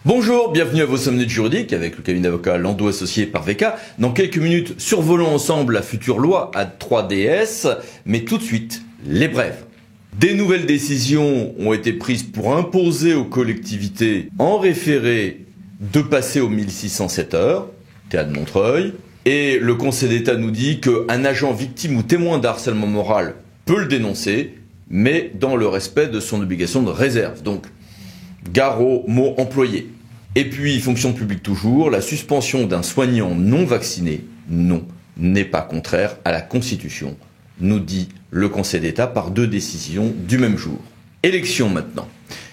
Bonjour, bienvenue à vos 5 minutes juridiques avec le cabinet d'avocats Landau associé par VK. Dans quelques minutes, survolons ensemble la future loi à 3DS, mais tout de suite, les brèves. Des nouvelles décisions ont été prises pour imposer aux collectivités en référé de passer aux 1607 heures, théâtre de Montreuil, et le Conseil d'État nous dit qu'un agent victime ou témoin d'harcèlement moral peut le dénoncer, mais dans le respect de son obligation de réserve. Donc, gare aux mots employés. Et puis, fonction publique toujours, la suspension d'un soignant non vacciné, non, n'est pas contraire à la Constitution, nous dit le Conseil d'État par 2 décisions du même jour. Élection maintenant.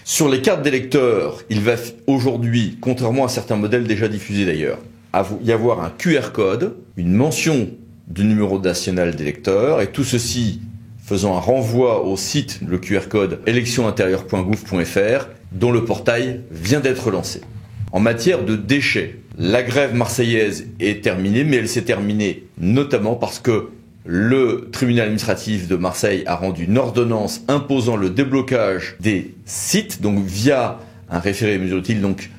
Sur les cartes d'électeurs, il va aujourd'hui, contrairement à certains modèles déjà diffusés d'ailleurs, y avoir un QR code, une mention du numéro national d'électeur, et tout ceci faisant un renvoi au site, le QR code électionintérieure.gouv.fr, dont le portail vient d'être lancé. En matière de déchets, la grève marseillaise est terminée, mais elle s'est terminée notamment parce que le tribunal administratif de Marseille a rendu une ordonnance imposant le déblocage des sites, donc via un référé mesure utile, donc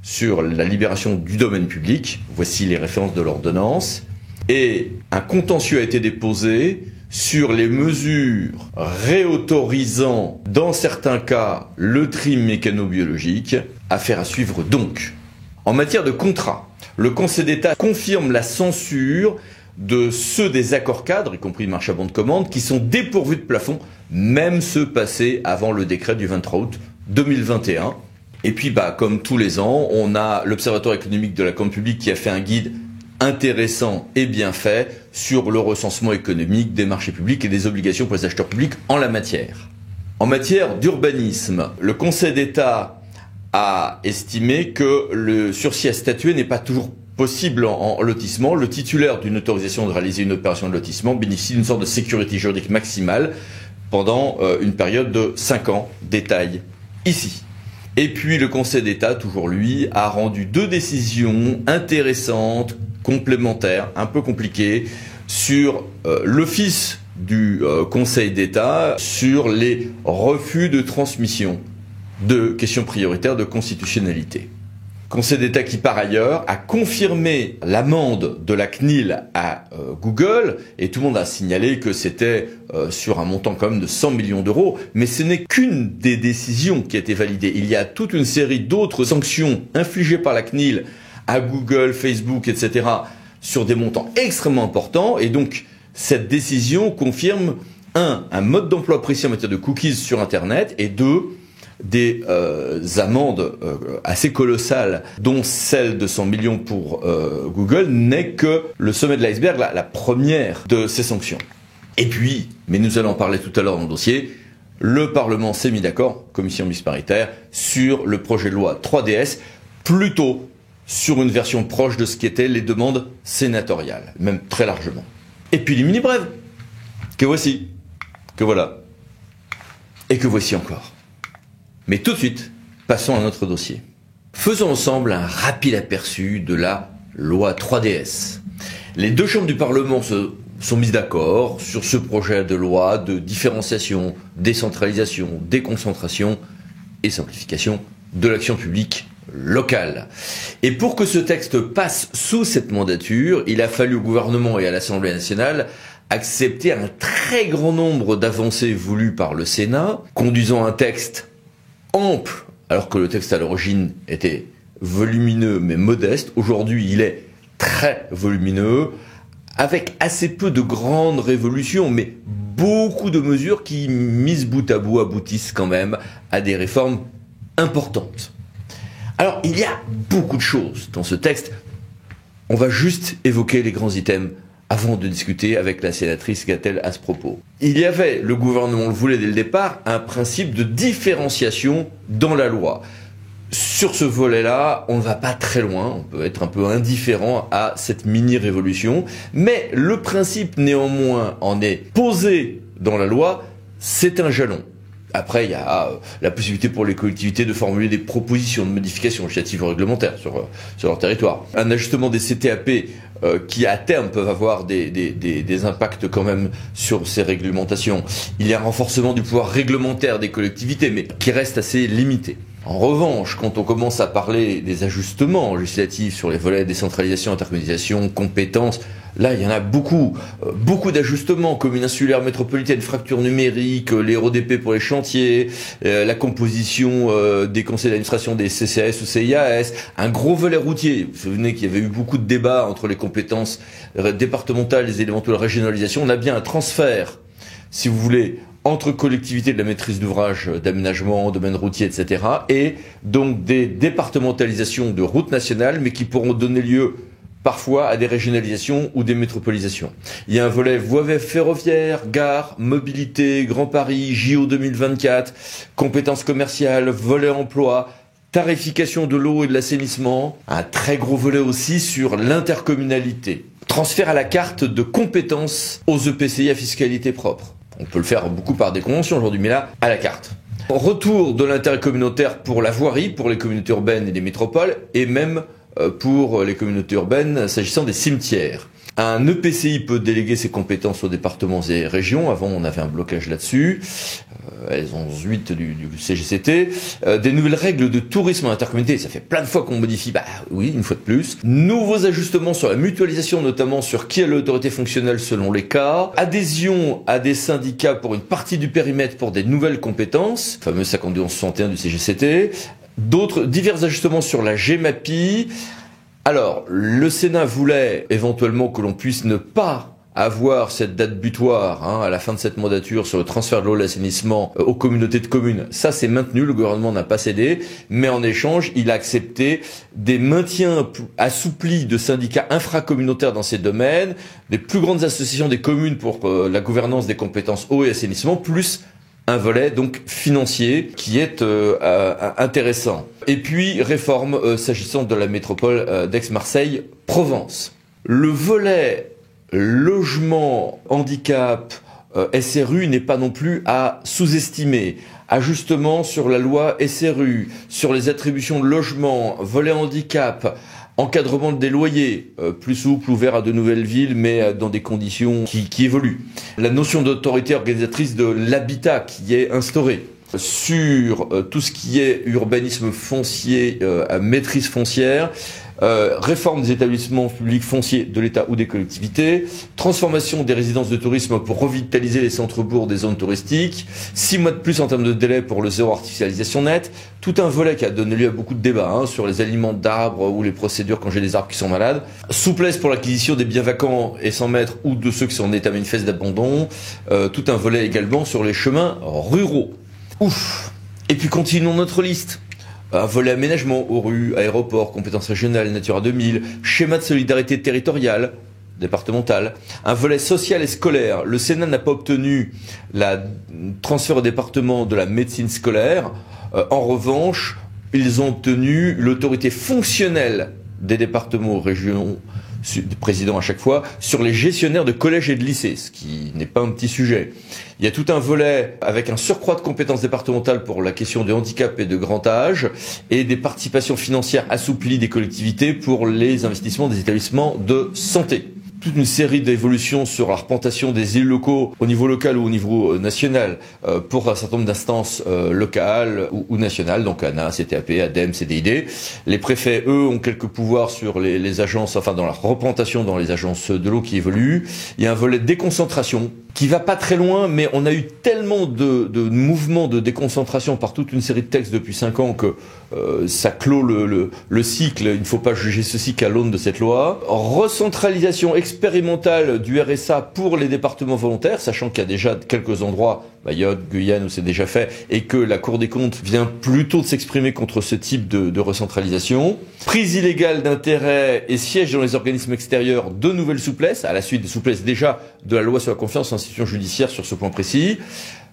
sur la libération du domaine public. Voici les références de l'ordonnance. Et un contentieux a été déposé sur les mesures réautorisant, dans certains cas, le tri mécano-biologique. Affaire à suivre donc. En matière de contrat, le Conseil d'État confirme la censure de ceux des accords cadres, y compris le marché à bon de commande, qui sont dépourvus de plafond, même ceux passés avant le décret du 23 août 2021. Et puis, comme tous les ans, on a l'Observatoire économique de la commande publique qui a fait un guide intéressant et bien fait sur le recensement économique des marchés publics et des obligations pour les acheteurs publics en la matière. En matière d'urbanisme, le Conseil d'État a estimé que le sursis à statuer n'est pas toujours possible en lotissement. Le titulaire d'une autorisation de réaliser une opération de lotissement bénéficie d'une sorte de sécurité juridique maximale pendant une période de 5 ans. Détail ici. Et puis le Conseil d'État, toujours lui, a rendu 2 décisions intéressantes, complémentaires, un peu compliquées, sur l'office du Conseil d'État, sur les refus de transmission de questions prioritaires de constitutionnalité. Conseil d'État qui, par ailleurs, a confirmé l'amende de la CNIL à Google, et tout le monde a signalé que c'était sur un montant quand même de 100 millions d'euros, mais ce n'est qu'une des décisions qui a été validée. Il y a toute une série d'autres sanctions infligées par la CNIL à Google, Facebook, etc., sur des montants extrêmement importants, et donc cette décision confirme, un mode d'emploi précis en matière de cookies sur Internet, et 2, des amendes assez colossales, dont celle de 100 millions pour Google, n'est que le sommet de l'iceberg, la première de ces sanctions. Et puis, mais nous allons en parler tout à l'heure dans le dossier, le Parlement s'est mis d'accord, commission mixte paritaire, sur le projet de loi 3DS, plutôt sur une version proche de ce qu'étaient les demandes sénatoriales, même très largement. Et puis les mini-brèves, que voici, que voilà, et que voici encore. Mais tout de suite, passons à notre dossier. Faisons ensemble un rapide aperçu de la loi 3DS. Les 2 chambres du Parlement se sont mises d'accord sur ce projet de loi de différenciation, décentralisation, déconcentration et simplification de l'action publique locale. Et pour que ce texte passe sous cette mandature, il a fallu au gouvernement et à l'Assemblée nationale accepter un très grand nombre d'avancées voulues par le Sénat, conduisant un texte ample, alors que le texte à l'origine était volumineux mais modeste. Aujourd'hui, il est très volumineux, avec assez peu de grandes révolutions, mais beaucoup de mesures qui, mises bout à bout, aboutissent quand même à des réformes importantes. Alors, il y a beaucoup de choses dans ce texte. On va juste évoquer les grands items avant de discuter avec la sénatrice Gatel à ce propos. Il y avait, le gouvernement le voulait dès le départ, un principe de différenciation dans la loi. Sur ce volet-là, on ne va pas très loin, on peut être un peu indifférent à cette mini-révolution, mais le principe néanmoins en est posé dans la loi, c'est un jalon. Après, il y a la possibilité pour les collectivités de formuler des propositions de modification législative ou réglementaire sur leur territoire. Un ajustement des CTAP qui, à terme, peuvent avoir des impacts quand même sur ces réglementations. Il y a un renforcement du pouvoir réglementaire des collectivités, mais qui reste assez limité. En revanche, quand on commence à parler des ajustements législatifs sur les volets décentralisation, intercommunalisation, compétences, là il y en a beaucoup d'ajustements, communes insulaires, métropolitaines, fracture numérique, les RODP pour les chantiers, la composition des conseils d'administration des CCAS ou CIAS, un gros volet routier. Vous vous souvenez qu'il y avait eu beaucoup de débats entre les compétences départementales et les éventuelles régionalisations. On a bien un transfert, si vous voulez, entre collectivités de la maîtrise d'ouvrage, d'aménagement, domaine routier, etc. et donc des départementalisations de routes nationales, mais qui pourront donner lieu parfois à des régionalisations ou des métropolisations. Il y a un volet voies ferroviaires, gares, mobilité, Grand Paris, JO 2024, compétences commerciales, volet emploi, tarification de l'eau et de l'assainissement, un très gros volet aussi sur l'intercommunalité. Transfert à la carte de compétences aux EPCI à fiscalité propre. On peut le faire beaucoup par des conventions aujourd'hui, mais là, à la carte. Retour de l'intérêt communautaire pour la voirie, pour les communautés urbaines et les métropoles, et même pour les communautés urbaines s'agissant des cimetières. Un EPCI peut déléguer ses compétences aux départements et régions. Avant, on avait un blocage là-dessus. Elles ont 8 du CGCT. Des nouvelles règles de tourisme en intercommunauté. Ça fait plein de fois qu'on modifie. Bah oui, une fois de plus. Nouveaux ajustements sur la mutualisation, notamment sur qui a l'autorité fonctionnelle selon les cas. Adhésion à des syndicats pour une partie du périmètre pour des nouvelles compétences. Fameux 52-11-61 du CGCT. D'autres divers ajustements sur la GEMAPI. Alors, le Sénat voulait éventuellement que l'on puisse ne pas avoir cette date butoir à la fin de cette mandature sur le transfert de l'eau et l'assainissement aux communautés de communes. Ça, c'est maintenu, le gouvernement n'a pas cédé, mais en échange, il a accepté des maintiens assouplis de syndicats infracommunautaires dans ces domaines, des plus grandes associations des communes pour la gouvernance des compétences eau et assainissement, plus un volet donc financier qui est intéressant. Et puis réforme s'agissant de la métropole d'Aix-Marseille-Provence. Le volet logement, handicap, SRU n'est pas non plus à sous-estimer. Ajustement sur la loi SRU, sur les attributions de logement, volet handicap, encadrement des loyers, plus souple, ouvert à de nouvelles villes, mais dans des conditions qui évoluent. La notion d'autorité organisatrice de l'habitat qui est instaurée. Sur tout ce qui est urbanisme foncier, maîtrise foncière, réforme des établissements publics fonciers de l'État ou des collectivités, transformation des résidences de tourisme pour revitaliser les centres-bourgs des zones touristiques, 6 mois de plus en termes de délai pour le zéro artificialisation nette, tout un volet qui a donné lieu à beaucoup de débats sur les aliments d'arbres ou les procédures quand j'ai des arbres qui sont malades, souplesse pour l'acquisition des biens vacants et sans maître ou de ceux qui sont en état manifeste d'abandon, tout un volet également sur les chemins ruraux. Ouf. Et puis continuons notre liste. Un volet aménagement aux rues, aéroports, compétences régionales, Natura 2000, schéma de solidarité territoriale, départementale, un volet social et scolaire. Le Sénat n'a pas obtenu la transfert au département de la médecine scolaire. En revanche, ils ont obtenu l'autorité fonctionnelle des départements, régions, président à chaque fois, sur les gestionnaires de collèges et de lycées, ce qui n'est pas un petit sujet. Il y a tout un volet avec un surcroît de compétences départementales pour la question de handicap et de grand âge et des participations financières assouplies des collectivités pour les investissements des établissements de santé. Toute une série d'évolutions sur la représentation des élus locaux au niveau local ou au niveau national pour un certain nombre d'instances locales ou nationales, donc ANA, CTAP, ADEME, CDID. Les préfets, eux, ont quelques pouvoirs sur les agences, enfin dans la représentation dans les agences de l'eau qui évoluent. Il y a un volet de déconcentration qui va pas très loin, mais on a eu tellement de mouvements de déconcentration par toute une série de textes depuis 5 ans que ça clôt le cycle. Il ne faut pas juger ceci qu'à l'aune de cette loi. Recentralisation expérimentale du RSA pour les départements volontaires, sachant qu'il y a déjà quelques endroits, Mayotte, Guyane, où c'est déjà fait, et que la Cour des comptes vient plutôt de s'exprimer contre ce type de recentralisation. Prise illégale d'intérêt et siège dans les organismes extérieurs, de nouvelles souplesses, à la suite des souplesses déjà de la loi sur la confiance en institutions judiciaires sur ce point précis.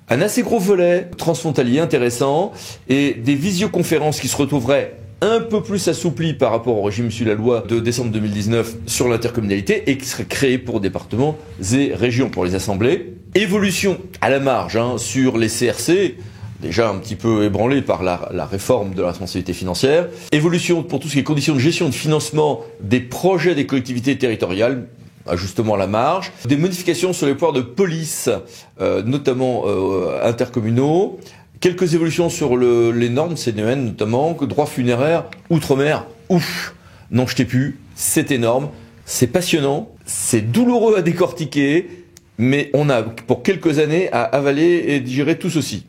Un assez gros volet transfrontalier intéressant et des visioconférences qui se retrouveraient un peu plus assouplies par rapport au régime issu de la loi de décembre 2019 sur l'intercommunalité et qui seraient créées pour départements et régions pour les assemblées. Évolution à la marge sur les CRC, déjà un petit peu ébranlé par la réforme de la responsabilité financière. Évolution pour tout ce qui est conditions de gestion et de financement des projets des collectivités territoriales, ajustement à la marge. Des modifications sur les pouvoirs de police, notamment intercommunaux. Quelques évolutions sur les normes CNEN notamment, droit funéraire, outre-mer, ouf, n'en jetez plus, c'est énorme, c'est passionnant, c'est douloureux à décortiquer, mais on a pour quelques années à avaler et digérer tout ceci.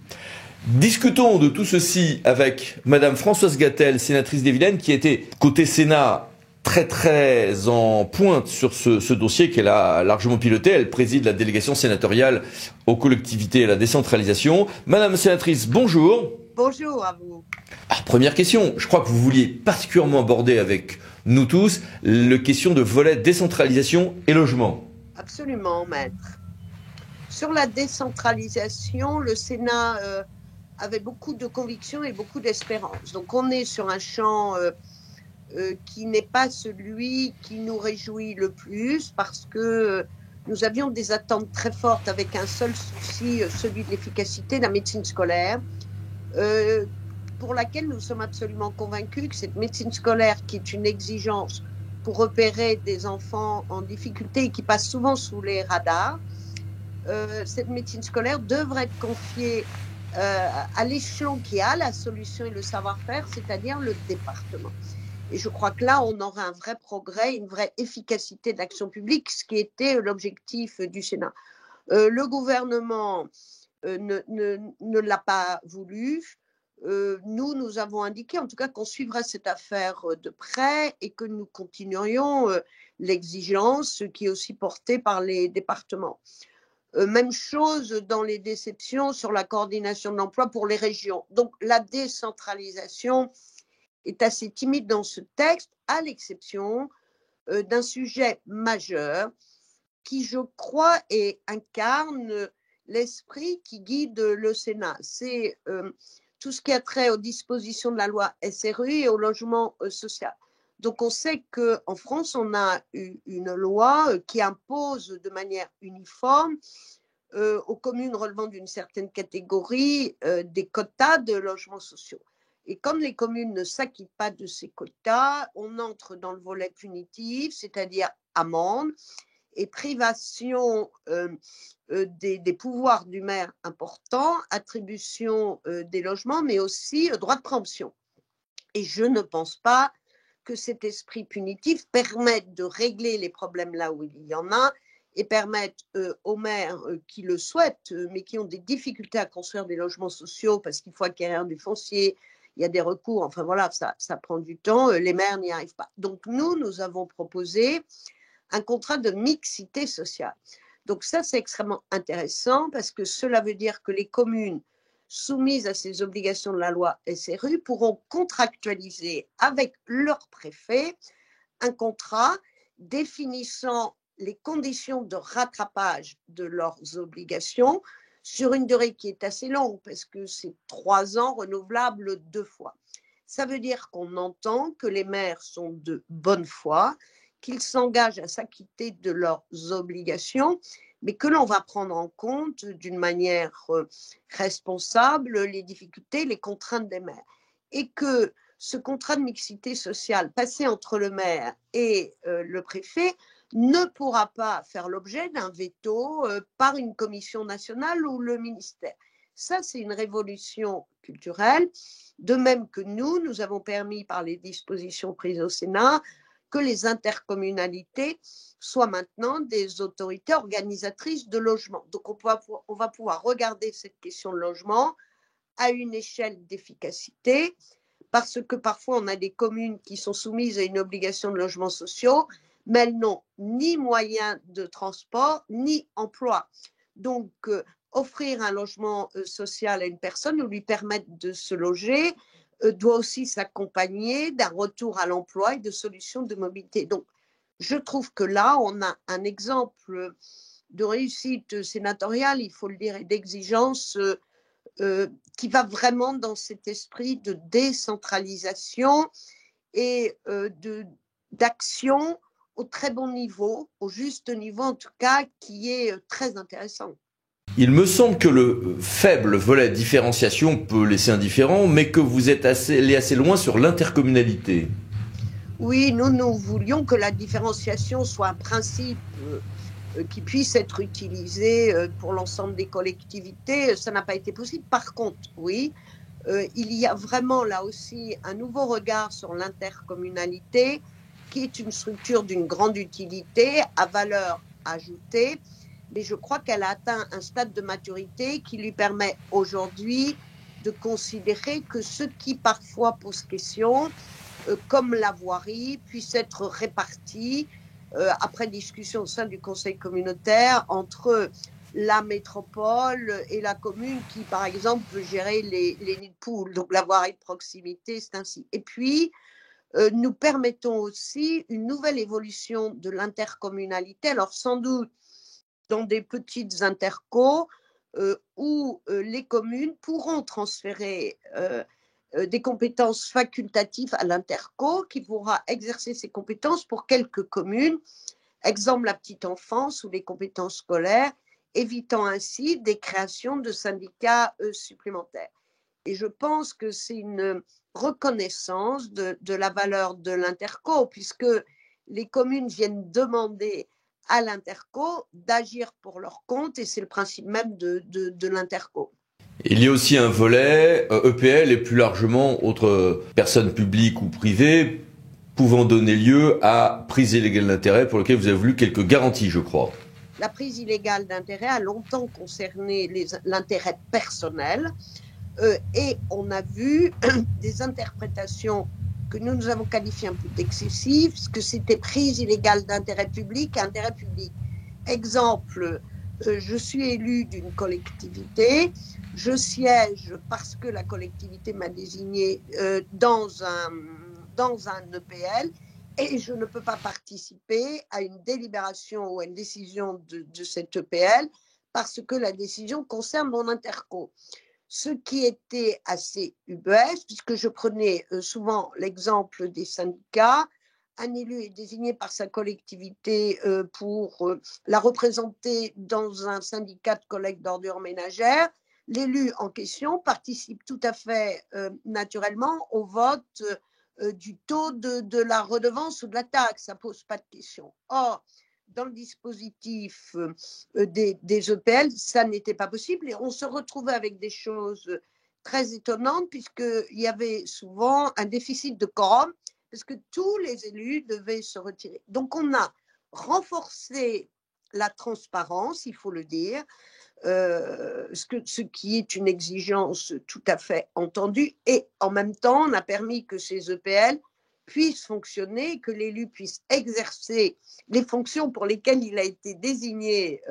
Discutons de tout ceci avec Madame Françoise Gatel, sénatrice des Vilaines, qui était côté Sénat très en pointe sur ce dossier qu'elle a largement piloté. Elle préside la délégation sénatoriale aux collectivités et à la décentralisation. Madame la sénatrice, bonjour. Bonjour à vous. Alors, première question, je crois que vous vouliez particulièrement aborder avec nous tous la question de volet décentralisation et logement. Absolument, maître. Sur la décentralisation, le Sénat avait beaucoup de convictions et beaucoup d'espérance. Donc on est sur un champ qui n'est pas celui qui nous réjouit le plus parce que nous avions des attentes très fortes avec un seul souci, celui de l'efficacité de la médecine scolaire, pour laquelle nous sommes absolument convaincus que cette médecine scolaire, qui est une exigence pour repérer des enfants en difficulté et qui passe souvent sous les radars, cette médecine scolaire devrait être confiée à l'échelon qui a la solution et le savoir-faire, c'est-à-dire le département. Et je crois que là, on aura un vrai progrès, une vraie efficacité de l'action publique, ce qui était l'objectif du Sénat. Le gouvernement ne l'a pas voulu. Nous avons indiqué en tout cas qu'on suivrait cette affaire de près et que nous continuerions l'exigence qui est aussi portée par les départements. Même chose dans les déceptions sur la coordination de l'emploi pour les régions. Donc la décentralisation est assez timide dans ce texte, à l'exception d'un sujet majeur qui, je crois, incarne l'esprit qui guide le Sénat. C'est tout ce qui a trait aux dispositions de la loi SRU et au logement social. Donc on sait qu'en France, on a une loi qui impose de manière uniforme aux communes relevant d'une certaine catégorie des quotas de logements sociaux. Et comme les communes ne s'acquittent pas de ces quotas, on entre dans le volet punitif, c'est-à-dire amende et privation des pouvoirs du maire importants, attribution des logements, mais aussi droit de préemption. Et je ne pense pas que cet esprit punitif permette de régler les problèmes là où il y en a et permette aux maires qui le souhaitent, mais qui ont des difficultés à construire des logements sociaux parce qu'il faut acquérir du foncier, il y a des recours, enfin voilà, ça prend du temps, les maires n'y arrivent pas. Donc nous avons proposé un contrat de mixité sociale. Donc ça, c'est extrêmement intéressant parce que cela veut dire que les communes soumises à ces obligations de la loi SRU pourront contractualiser avec leur préfet un contrat définissant les conditions de rattrapage de leurs obligations sur une durée qui est assez longue parce que c'est 3 ans renouvelables 2 fois. Ça veut dire qu'on entend que les maires sont de bonne foi, qu'ils s'engagent à s'acquitter de leurs obligations, mais que l'on va prendre en compte d'une manière responsable les difficultés, les contraintes des maires. Et que ce contrat de mixité sociale passé entre le maire et le préfet ne pourra pas faire l'objet d'un veto par une commission nationale ou le ministère. Ça, c'est une révolution culturelle. De même que nous avons permis par les dispositions prises au Sénat que les intercommunalités soient maintenant des autorités organisatrices de logement. Donc, on va pouvoir regarder cette question de logement à une échelle d'efficacité, parce que parfois, on a des communes qui sont soumises à une obligation de logements sociaux, mais elles n'ont ni moyens de transport, ni emploi. Donc, offrir un logement social à une personne ou lui permettre de se loger doit aussi s'accompagner d'un retour à l'emploi et de solutions de mobilité. Donc, je trouve que là, on a un exemple de réussite sénatoriale, il faut le dire, et d'exigence qui va vraiment dans cet esprit de décentralisation et d'action au très bon niveau, au juste niveau en tout cas, qui est très intéressant. Il me semble que le faible volet différenciation peut laisser indifférent, mais que vous êtes allé assez loin sur l'intercommunalité. Oui, nous voulions que la différenciation soit un principe qui puisse être utilisé pour l'ensemble des collectivités. Ça n'a pas été possible. Par contre, oui, il y a vraiment là aussi un nouveau regard sur l'intercommunalité, qui est une structure d'une grande utilité, à valeur ajoutée, mais je crois qu'elle a atteint un stade de maturité qui lui permet aujourd'hui de considérer que ce qui parfois pose question, comme la voirie, puisse être réparti après discussion au sein du conseil communautaire entre la métropole et la commune qui, par exemple, veut gérer les nids de poules. Donc la voirie de proximité, c'est ainsi. Et puis, nous permettons aussi une nouvelle évolution de l'intercommunalité. Alors sans doute dans des petites intercos où les communes pourront transférer des compétences facultatives à l'interco qui pourra exercer ces compétences pour quelques communes, exemple la petite enfance ou les compétences scolaires, évitant ainsi des créations de syndicats supplémentaires. Et je pense que c'est une reconnaissance de la valeur de l'interco, puisque les communes viennent demander à l'interco d'agir pour leur compte, et c'est le principe même de l'interco. Il y a aussi un volet EPL et plus largement autres personnes publiques ou privées pouvant donner lieu à prise illégale d'intérêt pour lequel vous avez voulu quelques garanties, je crois. La prise illégale d'intérêt a longtemps concerné l'intérêt personnel et on a vu des interprétations que nous avons qualifiées un peu d'excessives, parce que c'était prise illégale d'intérêt public, intérêt public. Exemple, je suis élu d'une collectivité, je siège parce que la collectivité m'a désigné dans un EPL et je ne peux pas participer à une délibération ou à une décision de cette EPL parce que la décision concerne mon interco. Ce qui était assez ubuesque, puisque je prenais souvent l'exemple des syndicats. Un élu est désigné par sa collectivité pour la représenter dans un syndicat de collecte d'ordures ménagères. L'élu en question participe tout à fait naturellement au vote du taux de la redevance ou de la taxe. Ça ne pose pas de question. Or, dans le dispositif des EPL, ça n'était pas possible et on se retrouvait avec des choses très étonnantes puisqu'il y avait souvent un déficit de quorum parce que tous les élus devaient se retirer. Donc on a renforcé la transparence, il faut le dire, ce qui est une exigence tout à fait entendue, et en même temps on a permis que ces EPL puissent fonctionner, que l'élu puisse exercer les fonctions pour lesquelles il a été désigné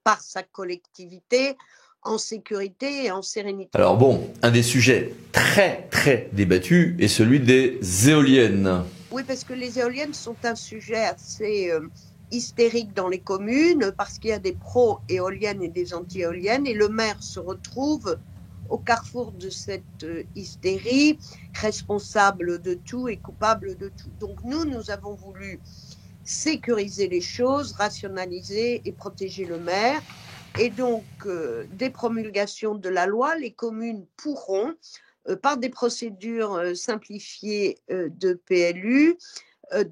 par sa collectivité en sécurité et en sérénité. Alors bon, un des sujets très très débattus est celui des éoliennes. Oui, parce que les éoliennes sont un sujet assez hystérique dans les communes, parce qu'il y a des pro-éoliennes et des anti-éoliennes, et le maire se retrouve au carrefour de cette hystérie, responsable de tout et coupable de tout. Donc nous avons voulu sécuriser les choses, rationaliser et protéger le maire. Et donc, dès promulgation de la loi, les communes pourront, par des procédures simplifiées de PLU,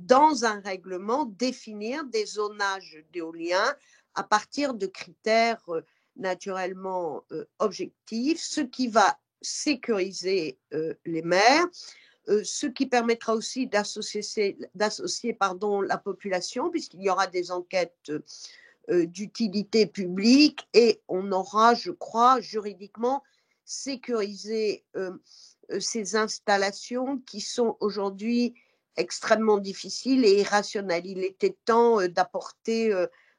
dans un règlement, définir des zonages d'éoliens à partir de critères naturellement objectifs, ce qui va sécuriser les maires, ce qui permettra aussi d'associer la population, puisqu'il y aura des enquêtes d'utilité publique et on aura, je crois, juridiquement sécurisé ces installations qui sont aujourd'hui extrêmement difficiles et irrationnelles. Il était temps d'apporter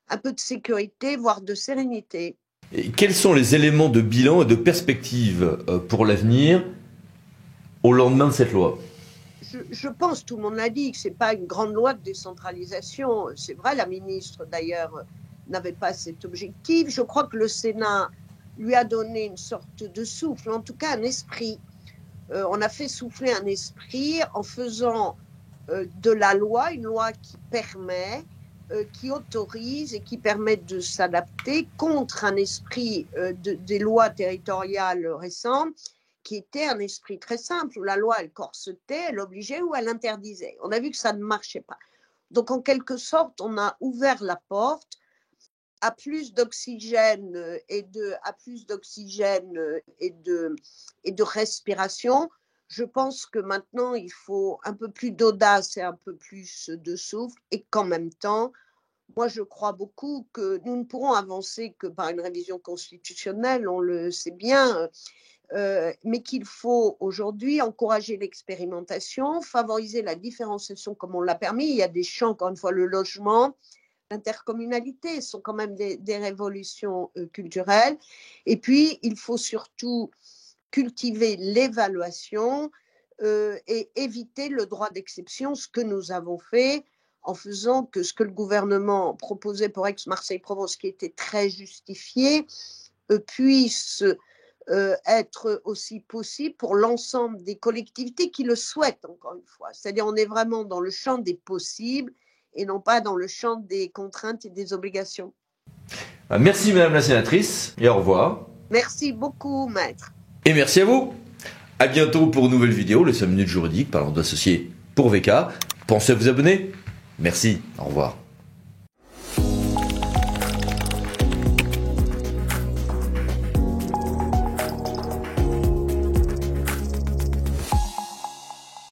un peu de sécurité, voire de sérénité. Et quels sont les éléments de bilan et de perspective pour l'avenir au lendemain de cette loi ? Je pense, tout le monde l'a dit, que ce n'est pas une grande loi de décentralisation. C'est vrai, la ministre d'ailleurs n'avait pas cet objectif. Je crois que le Sénat lui a donné une sorte de souffle, en tout cas un esprit. On a fait souffler un esprit en faisant de la loi une loi qui permet, qui autorise et qui permet de s'adapter contre un esprit des lois territoriales récentes qui était un esprit très simple, où la loi, elle corsetait, elle obligeait ou elle interdisait. On a vu que ça ne marchait pas. Donc, en quelque sorte, on a ouvert la porte à plus d'oxygène et de respiration. Je pense que maintenant, il faut un peu plus d'audace et un peu plus de souffle, et qu'en même temps, moi, je crois beaucoup que nous ne pourrons avancer que par une révision constitutionnelle, on le sait bien, mais qu'il faut aujourd'hui encourager l'expérimentation, favoriser la différenciation comme on l'a permis. Il y a des champs, encore une fois, le logement, l'intercommunalité sont quand même des révolutions culturelles. Et puis, il faut surtout cultiver l'évaluation et éviter le droit d'exception, ce que nous avons fait en faisant que ce que le gouvernement proposait pour Aix-Marseille-Provence, qui était très justifié, puisse être aussi possible pour l'ensemble des collectivités qui le souhaitent, encore une fois. C'est-à-dire on est vraiment dans le champ des possibles et non pas dans le champ des contraintes et des obligations. Merci Madame la sénatrice et au revoir. Merci beaucoup, maître. Et merci à vous. À bientôt pour une nouvelle vidéo, les 5 minutes juridiques par l'ordre associé pour VK. Pensez à vous abonner. Merci, au revoir.